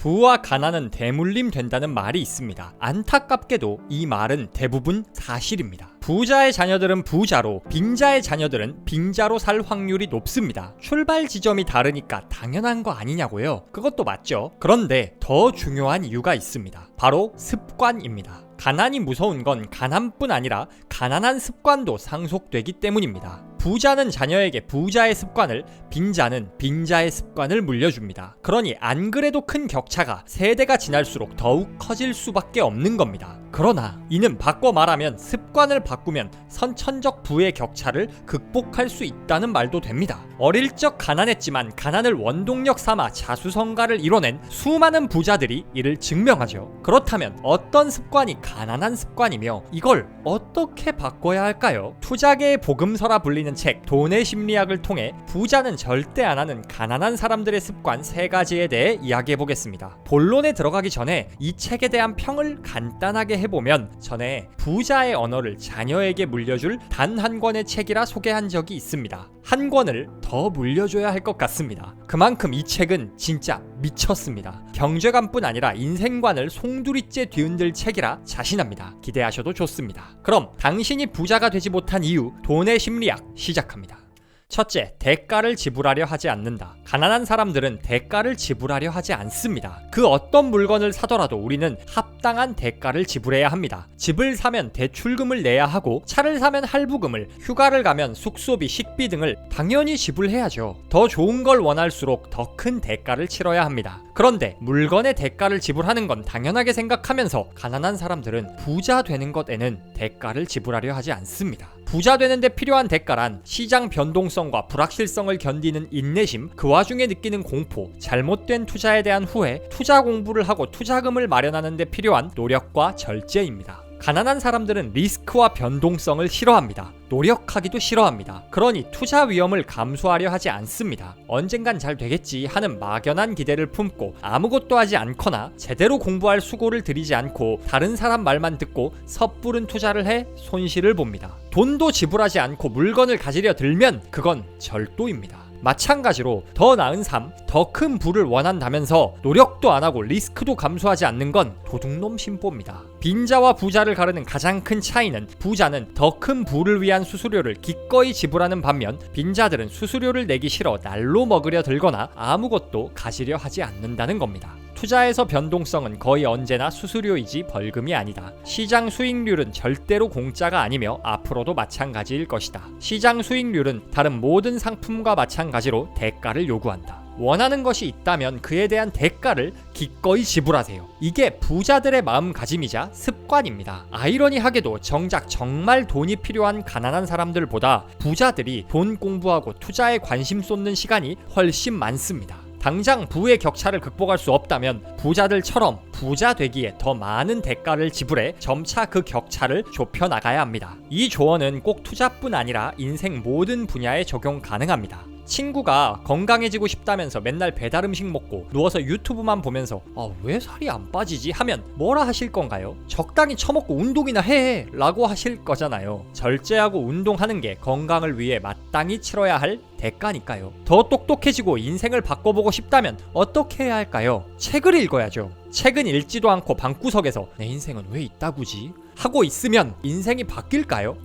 부와 가난은 대물림 된다는 말이 있습니다. 안타깝게도 이 말은 대부분 사실입니다. 부자의 자녀들은 부자로, 빈자의 자녀들은 빈자로 살 확률이 높습니다. 출발 지점이 다르니까 당연한 거 아니냐고요? 그것도 맞죠. 그런데 더 중요한 이유가 있습니다. 바로 습관입니다. 가난이 무서운 건 가난뿐 아니라 가난한 습관도 상속되기 때문입니다. 부자는 자녀에게 부자의 습관을, 빈자는 빈자의 습관을 물려줍니다. 그러니 안 그래도 큰 격차가 세대가 지날수록 더욱 커질 수밖에 없는 겁니다. 그러나 이는 바꿔 말하면 습관을 바꾸면 선천적 부의 격차를 극복할 수 있다는 말도 됩니다. 어릴 적 가난했지만 가난을 원동력 삼아 자수성가를 이뤄낸 수많은 부자들이 이를 증명하죠. 그렇다면 어떤 습관이 가난한 습관이며 이걸 어떻게 바꿔야 할까요? 투자계의 복음서라 불리는 책 돈의 심리학을 통해 부자는 절대 안 하는 가난한 사람들의 습관 3가지에 대해 이야기해보겠습니다. 본론에 들어가기 전에 이 책에 대한 평을 간단하게 해보면 전에 부자의 언어를 자녀에게 물려줄 단 한 권의 책이라 소개한 적이 있습니다. 한 권을 더 물려줘야 할 것 같습니다. 그만큼 이 책은 진짜 미쳤습니다. 경제관뿐 아니라 인생관을 송두리째 뒤흔들 책이라 자신합니다. 기대하셔도 좋습니다. 그럼 당신이 부자가 되지 못한 이유, 돈의 심리학 시작합니다. 첫째, 대가를 지불하려 하지 않는다. 가난한 사람들은 대가를 지불하려 하지 않습니다. 그 어떤 물건을 사더라도 우리는 합당한 대가를 지불해야 합니다. 집을 사면 대출금을 내야 하고, 차를 사면 할부금을, 휴가를 가면 숙소비, 식비 등을 당연히 지불해야죠. 더 좋은 걸 원할수록 더 큰 대가를 치러야 합니다. 그런데 물건의 대가를 지불하는 건 당연하게 생각하면서 가난한 사람들은 부자 되는 것에는 대가를 지불하려 하지 않습니다. 부자 되는데 필요한 대가란 시장 변동성과 불확실성을 견디는 인내심, 그 와중에 느끼는 공포, 잘못된 투자에 대한 후회, 투자 공부를 하고 투자금을 마련하는 데 필요한 노력과 절제입니다. 가난한 사람들은 리스크와 변동성을 싫어합니다. 노력하기도 싫어합니다. 그러니 투자 위험을 감수하려 하지 않습니다. 언젠간 잘 되겠지 하는 막연한 기대를 품고 아무것도 하지 않거나 제대로 공부할 수고를 들이지 않고 다른 사람 말만 듣고 섣부른 투자를 해 손실을 봅니다. 돈도 지불하지 않고 물건을 가지려 들면 그건 절도입니다. 마찬가지로 더 나은 삶, 더 큰 부를 원한다면서 노력도 안 하고 리스크도 감수하지 않는 건 도둑놈 심보입니다. 빈자와 부자를 가르는 가장 큰 차이는 부자는 더 큰 부를 위한 수수료를 기꺼이 지불하는 반면 빈자들은 수수료를 내기 싫어 날로 먹으려 들거나 아무것도 가지려 하지 않는다는 겁니다. 투자에서 변동성은 거의 언제나 수수료이지 벌금이 아니다. 시장 수익률은 절대로 공짜가 아니며 앞으로도 마찬가지일 것이다. 시장 수익률은 다른 모든 상품과 마찬가지로 대가를 요구한다. 원하는 것이 있다면 그에 대한 대가를 기꺼이 지불하세요. 이게 부자들의 마음가짐이자 습관입니다. 아이러니하게도 정작 정말 돈이 필요한 가난한 사람들보다 부자들이 돈 공부하고 투자에 관심 쏟는 시간이 훨씬 많습니다. 당장 부의 격차를 극복할 수 없다면 부자들처럼 부자 되기에 더 많은 대가를 지불해 점차 그 격차를 좁혀나가야 합니다. 이 조언은 꼭 투자뿐 아니라 인생 모든 분야에 적용 가능합니다. 친구가 건강해지고 싶다면서 맨날 배달 음식 먹고 누워서 유튜브만 보면서 왜 살이 안 빠지지? 하면 뭐라 하실 건가요? 적당히 처먹고 운동이나 해! 라고 하실 거잖아요. 절제하고 운동하는 게 건강을 위해 마땅히 치러야 할 대가니까요. 더 똑똑해지고 인생을 바꿔보고 싶다면 어떻게 해야 할까요? 책을 읽어야죠. 책은 읽지도 않고 방구석에서 내 인생은 왜 이따구지? 하고 있으면 인생이 바뀔까요?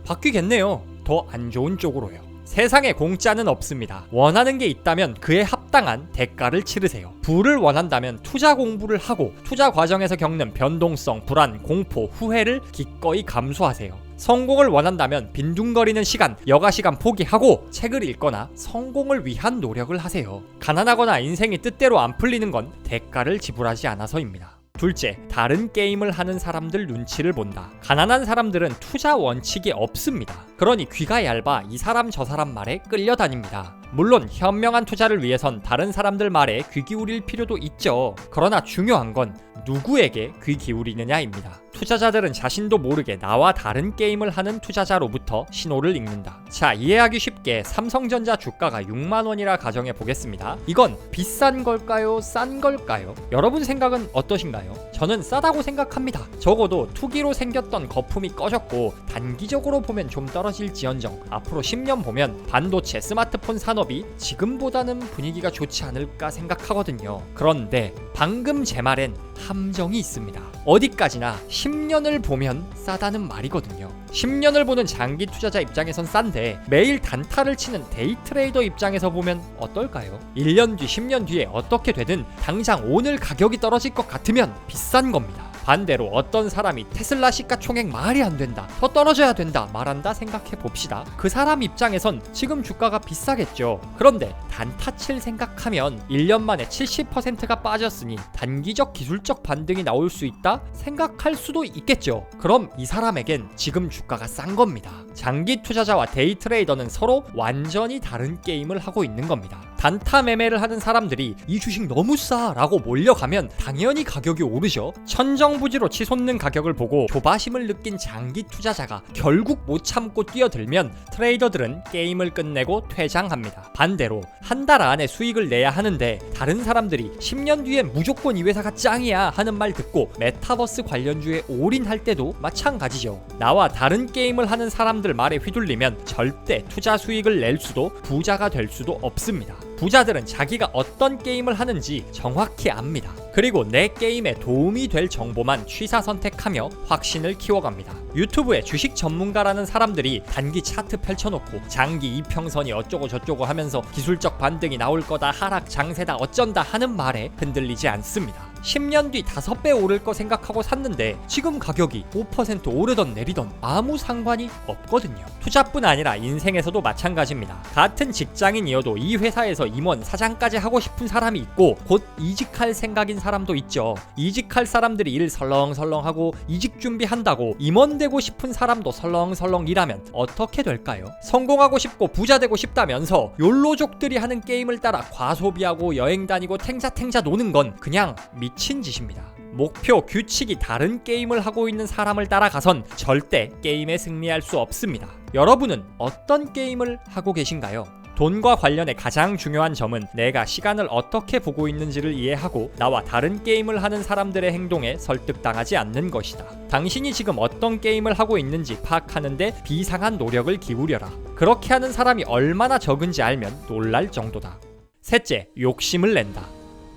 바뀌겠네요. 더 안 좋은 쪽으로요. 세상에 공짜는 없습니다. 원하는 게 있다면 그에 합당한 대가를 치르세요. 부를 원한다면 투자 공부를 하고 투자 과정에서 겪는 변동성, 불안, 공포, 후회를 기꺼이 감수하세요. 성공을 원한다면 빈둥거리는 시간, 여가 시간 포기하고 책을 읽거나 성공을 위한 노력을 하세요. 가난하거나 인생이 뜻대로 안 풀리는 건 대가를 지불하지 않아서입니다. 둘째, 다른 게임을 하는 사람들 눈치를 본다. 가난한 사람들은 투자 원칙이 없습니다. 그러니 귀가 얇아 이 사람 저 사람 말에 끌려다닙니다. 물론 현명한 투자를 위해선 다른 사람들 말에 귀 기울일 필요도 있죠. 그러나 중요한 건 누구에게 귀 기울이느냐입니다. 투자자들은 자신도 모르게 나와 다른 게임을 하는 투자자로부터 신호를 읽는다. 자, 이해하기 쉽게 삼성전자 주가가 6만 원이라 가정해 보겠습니다. 이건 비싼 걸까요? 싼 걸까요? 여러분 생각은 어떠신가요? 저는 싸다고 생각합니다. 적어도 투기로 생겼던 거품이 꺼졌고 단기적으로 보면 좀 떨어질지언정 앞으로 10년 보면 반도체, 스마트폰 산업이 지금보다는 분위기가 좋지 않을까 생각하거든요. 그런데 방금 제 말엔 함정이 있습니다. 어디까지나 10년을 보면 싸다는 말이거든요. 10년을 보는 장기 투자자 입장에선 싼데 매일 단타를 치는 데이 트레이더 입장에서 보면 어떨까요? 1년 뒤, 10년 뒤에 어떻게 되든 당장 오늘 가격이 떨어질 것 같으면 비싼 겁니다. 반대로 어떤 사람이 테슬라 시가총액 말이 안 된다, 더 떨어져야 된다 말한다 생각해 봅시다. 그 사람 입장에선 지금 주가가 비싸겠죠. 그런데 단타칠 생각하면 1년 만에 70%가 빠졌으니 단기적 기술적 반등이 나올 수 있다 생각할 수도 있겠죠. 그럼 이 사람에겐 지금 주가가 싼 겁니다. 장기 투자자와 데이 트레이더는 서로 완전히 다른 게임을 하고 있는 겁니다. 단타 매매를 하는 사람들이 이 주식 너무 싸 라고 몰려가면 당연히 가격이 오르죠. 천정부지로 치솟는 가격을 보고 조바심을 느낀 장기 투자자가 결국 못 참고 뛰어들면 트레이더들은 게임을 끝내고 퇴장합니다. 반대로 한 달 안에 수익을 내야 하는데 다른 사람들이 10년 뒤엔 무조건 이 회사가 짱이야 하는 말 듣고 메타버스 관련주에 올인할 때도 마찬가지죠. 나와 다른 게임을 하는 사람들 말에 휘둘리면 절대 투자 수익을 낼 수도 부자가 될 수도 없습니다. 부자들은 자기가 어떤 게임을 하는지 정확히 압니다. 그리고 내 게임에 도움이 될 정보만 취사 선택하며 확신을 키워갑니다. 유튜브에 주식 전문가라는 사람들이 단기 차트 펼쳐놓고 장기 이평선이 어쩌고 저쩌고 하면서 기술적 반등이 나올 거다, 하락 장세다 어쩐다 하는 말에 흔들리지 않습니다. 10년 뒤 5배 오를 거 생각하고 샀는데 지금 가격이 5% 오르던 내리던 아무 상관이 없거든요. 투자뿐 아니라 인생에서도 마찬가지입니다. 같은 직장인이어도 이 회사에서 임원, 사장까지 하고 싶은 사람이 있고 곧 이직할 생각인 사람도 있죠. 이직할 사람들이 일 설렁설렁하고 이직 준비한다고 임원 되고 싶은 사람도 설렁설렁 일하면 어떻게 될까요? 성공하고 싶고 부자 되고 싶다면서 욜로족들이 하는 게임을 따라 과소비하고 여행 다니고 탱자탱자 노는 건 그냥 미친 짓입니다. 목표, 규칙이 다른 게임을 하고 있는 사람을 따라가선 절대 게임에 승리할 수 없습니다. 여러분은 어떤 게임을 하고 계신가요? 돈과 관련해 가장 중요한 점은 내가 시간을 어떻게 보고 있는지를 이해하고 나와 다른 게임을 하는 사람들의 행동에 설득당하지 않는 것이다. 당신이 지금 어떤 게임을 하고 있는지 파악하는데 비상한 노력을 기울여라. 그렇게 하는 사람이 얼마나 적은지 알면 놀랄 정도다. 셋째, 욕심을 낸다.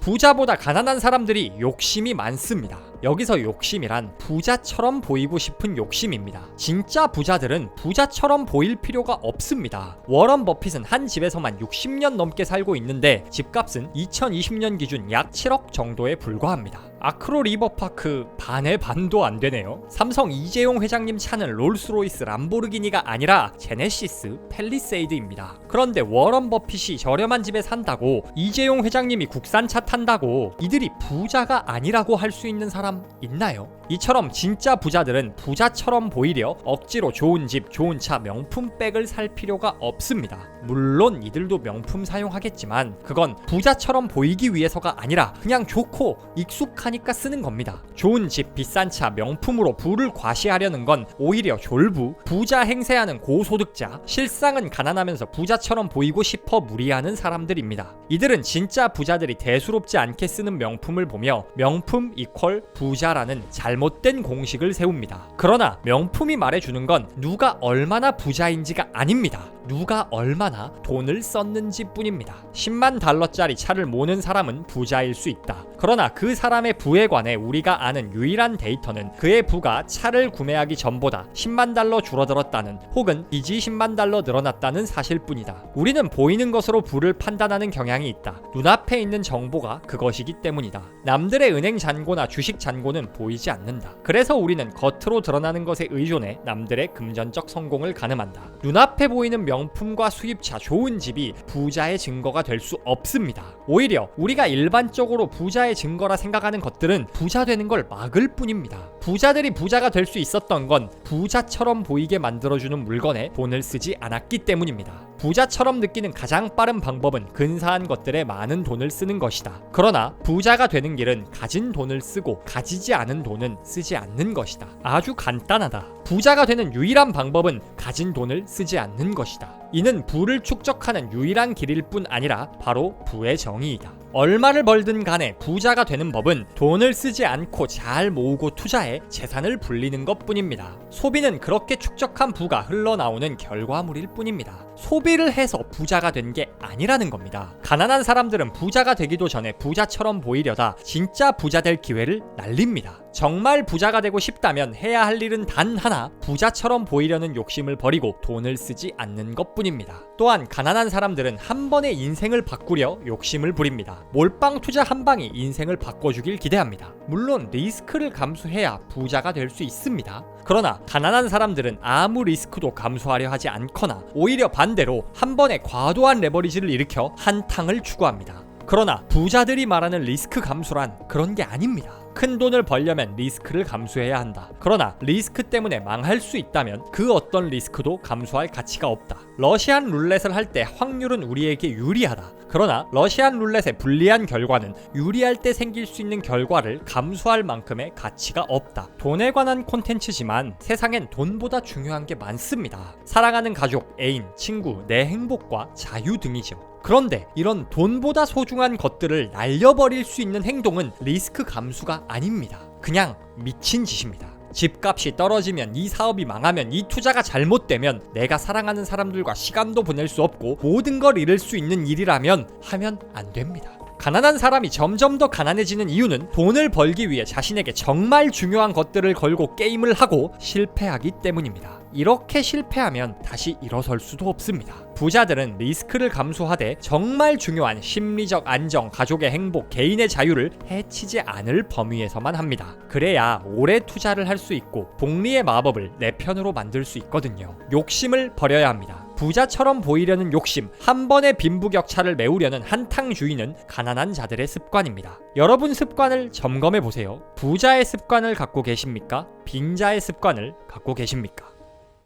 부자보다 가난한 사람들이 욕심이 많습니다. 여기서 욕심이란 부자처럼 보이고 싶은 욕심입니다. 진짜 부자들은 부자처럼 보일 필요가 없습니다. 워런 버핏은 한 집에서만 60년 넘게 살고 있는데 집값은 2020년 기준 약 7억 정도에 불과합니다. 아크로 리버파크 반의 반도 안 되네요. 삼성 이재용 회장님 차는 롤스로이스 람보르기니가 아니라 제네시스 팰리세이드입니다. 그런데 워런 버핏이 저렴한 집에 산다고 이재용 회장님이 국산차 탄다고 이들이 부자가 아니라고 할 수 있는 사람 있나요? 이처럼 진짜 부자들은 부자처럼 보이려 억지로 좋은 집, 좋은 차, 명품백을 살 필요가 없습니다. 물론 이들도 명품 사용하겠지만 그건 부자처럼 보이기 위해서가 아니라 그냥 좋고 익숙하니까 쓰는 겁니다. 좋은 집, 비싼 차, 명품으로 부를 과시하려는 건 오히려 졸부, 부자 행세하는 고소득자, 실상은 가난하면서 부자처럼 보이고 싶어 무리하는 사람들입니다. 이들은 진짜 부자들이 대수롭지 않게 쓰는 명품을 보며 명품 이퀄 부자라는 잘못된 공식을 세웁니다. 그러나 명품이 말해주는 건 누가 얼마나 부자인지가 아닙니다. 누가 얼마나 돈을 썼는지 뿐입니다. 10만 달러짜리 차를 모는 사람은 부자일 수 있다. 그러나 그 사람의 부에 관해 우리가 아는 유일한 데이터는 그의 부가 차를 구매하기 전보다 10만 달러 줄어들었다는 혹은 빚이 10만 달러 늘어났다는 사실뿐이다. 우리는 보이는 것으로 부를 판단하는 경향이 있다. 눈앞에 있는 정보가 그것이기 때문이다. 남들의 은행 잔고나 주식 잔고는 보이지 않는다. 그래서 우리는 겉으로 드러나는 것에 의존해 남들의 금전적 성공을 가늠한다. 눈앞에 보이는 명품과 수입차, 좋은 집이 부자의 증거가 될 수 없습니다. 오히려 우리가 일반적으로 부자의 증거라 생각하는 것들은 부자 되는 걸 막을 뿐입니다. 부자들이 부자가 될 수 있었던 건 부자처럼 보이게 만들어주는 물건에 돈을 쓰지 않았기 때문입니다. 부자처럼 느끼는 가장 빠른 방법은 근사한 것들에 많은 돈을 쓰는 것이다. 그러나 부자가 되는 길은 가진 돈을 쓰고 가지지 않은 돈은 쓰지 않는 것이다. 아주 간단하다. 부자가 되는 유일한 방법은 가진 돈을 쓰지 않는 것이다. 이는 부를 축적하는 유일한 길일 뿐 아니라 바로 부의 정의이다. 얼마를 벌든 간에 부자가 되는 법은 돈을 쓰지 않고 잘 모으고 투자해 재산을 불리는 것뿐입니다. 소비는 그렇게 축적한 부가 흘러나오는 결과물일 뿐입니다. 소비를 해서 부자가 된 게 아니라는 겁니다. 가난한 사람들은 부자가 되기도 전에 부자처럼 보이려다 진짜 부자 될 기회를 날립니다. 정말 부자가 되고 싶다면 해야 할 일은 단 하나, 부자처럼 보이려는 욕심을 버리고 돈을 쓰지 않는 것뿐입니다. 또한 가난한 사람들은 한 번의 인생을 바꾸려 욕심을 부립니다. 몰빵 투자 한 방이 인생을 바꿔주길 기대합니다. 물론 리스크를 감수해야 부자가 될 수 있습니다. 그러나 가난한 사람들은 아무 리스크도 감수하려 하지 않거나 오히려 반대로 한 번에 과도한 레버리지를 일으켜 한탕을 추구합니다. 그러나 부자들이 말하는 리스크 감수란 그런 게 아닙니다. 큰 돈을 벌려면 리스크를 감수해야 한다. 그러나 리스크 때문에 망할 수 있다면 그 어떤 리스크도 감수할 가치가 없다. 러시안 룰렛을 할 때 확률은 우리에게 유리하다. 그러나 러시안 룰렛의 불리한 결과는 유리할 때 생길 수 있는 결과를 감수할 만큼의 가치가 없다. 돈에 관한 콘텐츠지만 세상엔 돈보다 중요한 게 많습니다. 사랑하는 가족, 애인, 친구, 내 행복과 자유 등이죠. 그런데 이런 돈보다 소중한 것들을 날려버릴 수 있는 행동은 리스크 감수가 아닙니다. 그냥 미친 짓입니다. 집값이 떨어지면, 이 사업이 망하면, 이 투자가 잘못되면, 내가 사랑하는 사람들과 시간도 보낼 수 없고 모든 걸 잃을 수 있는 일이라면 하면 안 됩니다. 가난한 사람이 점점 더 가난해지는 이유는 돈을 벌기 위해 자신에게 정말 중요한 것들을 걸고 게임을 하고 실패하기 때문입니다. 이렇게 실패하면 다시 일어설 수도 없습니다. 부자들은 리스크를 감수하되 정말 중요한 심리적 안정, 가족의 행복, 개인의 자유를 해치지 않을 범위에서만 합니다. 그래야 오래 투자를 할 수 있고 복리의 마법을 내 편으로 만들 수 있거든요. 욕심을 버려야 합니다. 부자처럼 보이려는 욕심, 한 번의 빈부격차를 메우려는 한탕주의는 가난한 자들의 습관입니다. 여러분 습관을 점검해보세요. 부자의 습관을 갖고 계십니까? 빈자의 습관을 갖고 계십니까?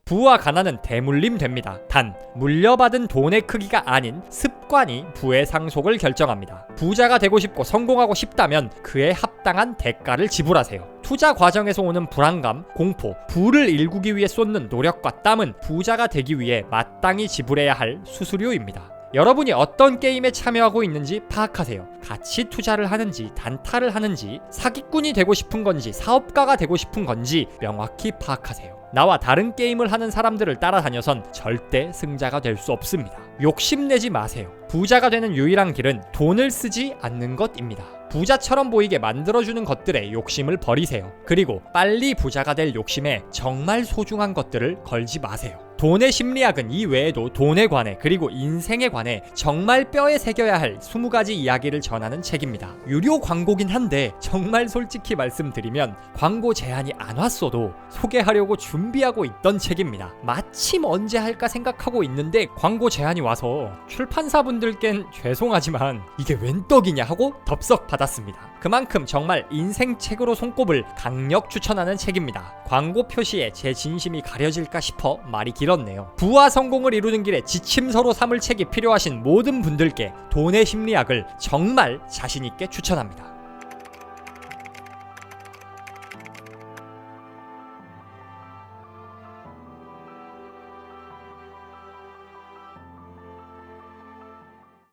부와 가난은 대물림 됩니다. 단, 물려받은 돈의 크기가 아닌 습관이 부의 상속을 결정합니다. 부자가 되고 싶고 성공하고 싶다면 그에 합당한 대가를 지불하세요. 투자 과정에서 오는 불안감, 공포, 부를 일구기 위해 쏟는 노력과 땀은 부자가 되기 위해 마땅히 지불해야 할 수수료입니다. 여러분이 어떤 게임에 참여하고 있는지 파악하세요. 가치 투자를 하는지, 단타를 하는지, 사기꾼이 되고 싶은 건지, 사업가가 되고 싶은 건지 명확히 파악하세요. 나와 다른 게임을 하는 사람들을 따라다녀선 절대 승자가 될 수 없습니다. 욕심내지 마세요. 부자가 되는 유일한 길은 돈을 쓰지 않는 것입니다. 부자처럼 보이게 만들어주는 것들에 욕심을 버리세요. 그리고 빨리 부자가 될 욕심에 정말 소중한 것들을 걸지 마세요. 돈의 심리학은 이 외에도 돈에 관해 그리고 인생에 관해 정말 뼈에 새겨야 할 20가지 이야기를 전하는 책입니다. 유료 광고긴 한데 정말 솔직히 말씀드리면 광고 제안이 안 왔어도 소개하려고 준비하고 있던 책입니다. 마침 언제 할까 생각하고 있는데 광고 제안이 와서 출판사분들께는 죄송하지만 이게 웬 떡이냐 하고 덥석 받았습니다. 그만큼 정말 인생책으로 손꼽을 강력 추천하는 책입니다. 광고 표시에 제 진심이 가려질까 싶어 말이 길었네요. 부와 성공을 이루는 길에 지침서로 삼을 책이 필요하신 모든 분들께 돈의 심리학을 정말 자신있게 추천합니다.